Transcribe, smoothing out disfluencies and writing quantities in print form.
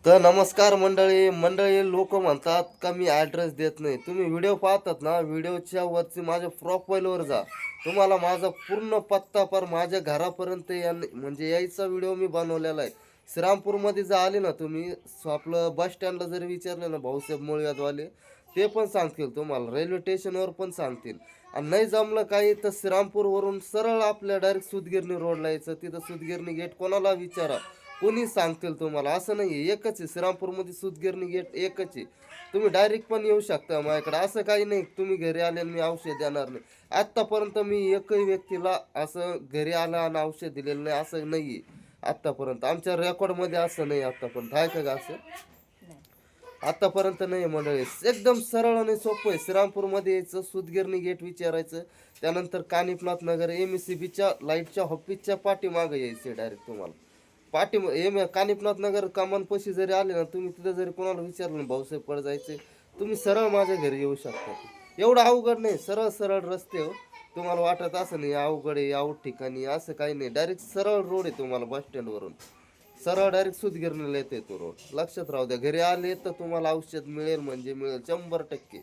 तर नमस्कार मंडळी लोक म्हणतात का मी ॲड्रेस देत नाही. तुम्ही व्हिडिओ पाहतात ना, व्हिडिओच्या वरती माझ्या प्रोफाईलवर जा. तुम्हाला माझा पूर्ण पत्ता पर माझ्या घरापर्यंत म्हणजे यायचा व्हिडिओ मी बनवलेला आहे. श्रीरामपूरमध्ये जर आले ना तुम्ही, आपलं बस स्टँडला जरी विचारलं ना भाऊसाहेब मुळव्याधवाले, ते पण सांगतील तुम्हाला. रेल्वे स्टेशनवर पण सांगतील. आणि नाही जमलं काही तर श्रीरामपूरवरून सरळ आपल्या डायरेक्ट सुतगिरणी रोडला यायचं. तिथं सुतगिरणी गेट कोणाला विचारा, कोणी सांगतील तुम्हाला. असं नाही, एकच आहे श्रीरामपूरमध्ये सुतगिरणी गेट एकच आहे. तुम्ही डायरेक्ट पण येऊ शकता माझ्याकडे. असं काही नाही तुम्ही घरी आले आणि मी औषध देणार नाही. आत्तापर्यंत मी एकही व्यक्तीला असं घरी आलं आणि औषध दिलेलं नाही असं नाही आहे आत्तापर्यंत. आमच्या रेकॉर्डमध्ये असं नाही आत्तापर्यंत. आहे का असं? आतापर्यंत नाही मंडळी. एकदम सरळ आणि सोपं आहे. श्रीरामपूरमध्ये यायचं, सुतगिरणी गेट विचारायचं, त्यानंतर कानिफनाथ नगर MSCBच्या लाईटच्या ऑफिसच्या पाठीमागं यायचं डायरेक्ट तुम्हाला. कानिफनाथ नगर कमानपाशी जरी आले ना तुम्ही, तिथं जरी कोणाला विचारलं ना भाऊसाहेबकडे जायचे, तुम्ही सरळ माझ्या घरी येऊ शकता. एवढं अवघड नाही, सरळ सरळ रस्ते हो. तुम्हाला वाटत असं नाही अवघड आहे आउट ठिकाणी, असं काही नाही. डायरेक्ट सरळ रोड आहे तुम्हाला. बस स्टँडवरून सरळ डायरेक्ट सुतगिरणीला येते तो रोड. लक्षात राहू द्या. घरी आले तर तुम्हाला औषध मिळेल म्हणजे मिळेल 100%.